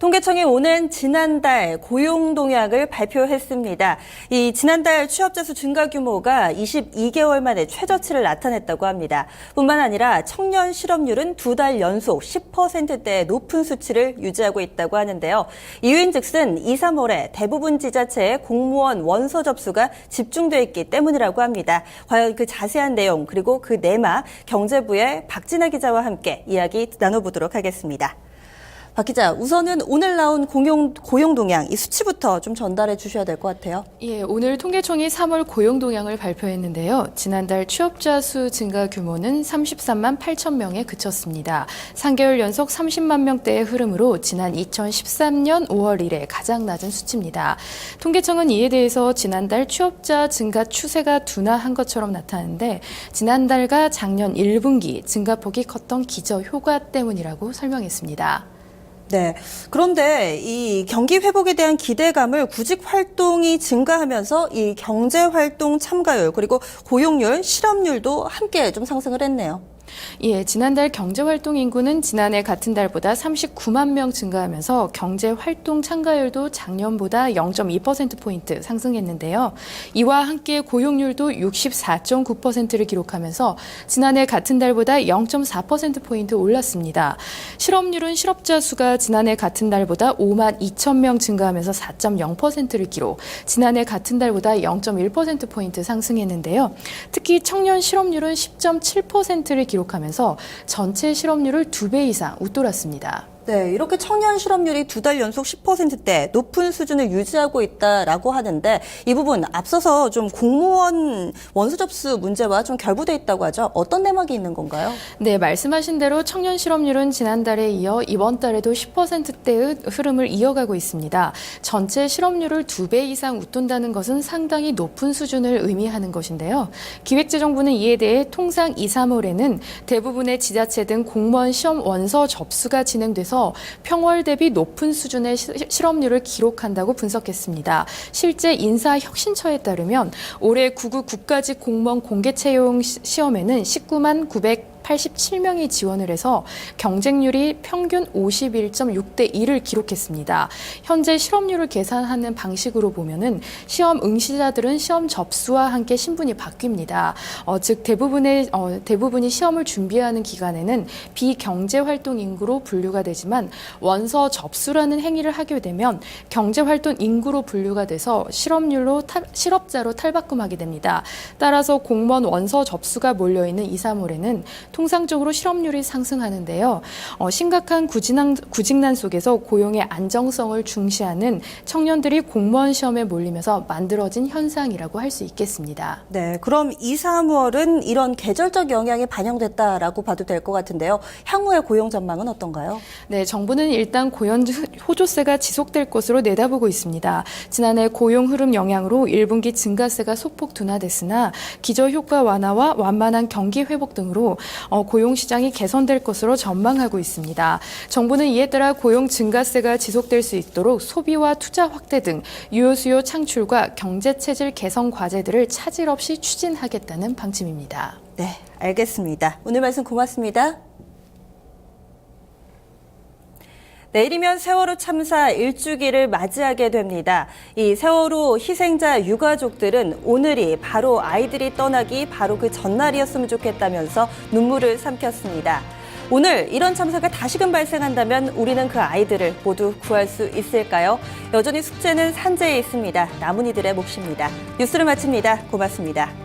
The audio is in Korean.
통계청이 오는 지난달 고용 동향을 발표했습니다. 이 지난달 취업자 수 증가 규모가 22개월 만에 최저치를 나타냈다고 합니다. 뿐만 아니라 청년 실업률은 2달 연속 10%대의 높은 수치를 유지하고 있다고 하는데요. 이유인즉슨 2, 3월에 대부분 지자체의 공무원 원서 접수가 집중돼 있기 때문이라고 합니다. 과연 그 자세한 내용 그리고 그 내막 경제부의 박진아 기자와 함께 이야기 나눠보도록 하겠습니다. 박 기자, 우선은 오늘 나온 고용 동향, 이 수치부터 좀 전달해 주셔야 될 것 같아요. 예, 오늘 통계청이 3월 고용 동향을 발표했는데요. 지난달 취업자 수 증가 규모는 33만 8천 명에 그쳤습니다. 3개월 연속 30만 명대의 흐름으로 지난 2013년 5월 이래 가장 낮은 수치입니다. 통계청은 이에 대해서 지난달 취업자 증가 추세가 둔화한 것처럼 나타나는데 지난달과 작년 1분기 증가폭이 컸던 기저 효과 때문이라고 설명했습니다. 네. 그런데 이 경기 회복에 대한 기대감을 구직 활동이 증가하면서 이 경제 활동 참가율 그리고 고용률, 실업률도 함께 좀 상승을 했네요. 예, 지난달 경제활동 인구는 지난해 같은 달보다 39만 명 증가하면서 경제활동 참가율도 작년보다 0.2%포인트 상승했는데요. 이와 함께 고용률도 64.9%를 기록하면서 지난해 같은 달보다 0.4%포인트 올랐습니다. 실업률은 실업자 수가 지난해 같은 달보다 5만 2천 명 증가하면서 4.0%를 기록, 지난해 같은 달보다 0.1%포인트 상승했는데요. 특히 청년 실업률은 10.7%를 기록하면서 전체 실업률을 2배 이상 웃돌았습니다. 네, 이렇게 청년 실업률이 2달 연속 10%대 높은 수준을 유지하고 있다라고 하는데 이 부분 앞서서 좀 공무원 원서 접수 문제와 좀 결부돼 있다고 하죠. 어떤 내막이 있는 건가요? 네, 말씀하신 대로 청년 실업률은 지난달에 이어 이번 달에도 10%대의 흐름을 이어가고 있습니다. 전체 실업률을 2배 이상 웃돈다는 것은 상당히 높은 수준을 의미하는 것인데요. 기획재정부는 이에 대해 통상 2, 3월에는 대부분의 지자체 등 공무원 시험 원서 접수가 진행돼서 평월 대비 높은 수준의 실업률을 기록한다고 분석했습니다. 실제 인사혁신처에 따르면 올해 9급 국가직 공무원 공개채용 시험에는 19만 987명이 지원을 해서 경쟁률이 평균 51.6대 1을 기록했습니다. 현재 실업률을 계산하는 방식으로 보면은 시험 응시자들은 시험 접수와 함께 신분이 바뀝니다. 즉 대부분이 시험을 준비하는 기간에는 비경제활동 인구로 분류가 되지만 원서 접수라는 행위를 하게 되면 경제활동 인구로 분류가 돼서 실업자로 탈바꿈하게 됩니다. 따라서 공무원 원서 접수가 몰려있는 2, 3월에는 통상적으로 실업률이 상승하는데요. 심각한 구직난 속에서 고용의 안정성을 중시하는 청년들이 공무원 시험에 몰리면서 만들어진 현상이라고 할 수 있겠습니다. 네, 그럼 2, 3월은 이런 계절적 영향이 반영됐다라고 봐도 될 것 같은데요. 향후의 고용 전망은 어떤가요? 네, 정부는 일단 고용 호조세가 지속될 것으로 내다보고 있습니다. 지난해 고용 흐름 영향으로 1분기 증가세가 소폭 둔화됐으나 기저 효과 완화와 완만한 경기 회복 등으로 고용 시장이 개선될 것으로 전망하고 있습니다. 정부는 이에 따라 고용 증가세가 지속될 수 있도록 소비와 투자 확대 등 유효 수요 창출과 경제 체질 개선 과제들을 차질 없이 추진하겠다는 방침입니다. 네, 알겠습니다. 오늘 말씀 고맙습니다. 내일이면 세월호 참사 1주기를 맞이하게 됩니다. 이 세월호 희생자 유가족들은 오늘이 바로 아이들이 떠나기 바로 그 전날이었으면 좋겠다면서 눈물을 삼켰습니다. 오늘 이런 참사가 다시금 발생한다면 우리는 그 아이들을 모두 구할 수 있을까요? 여전히 숙제는 산재에 있습니다. 남은 이들의 몫입니다. 뉴스를 마칩니다. 고맙습니다.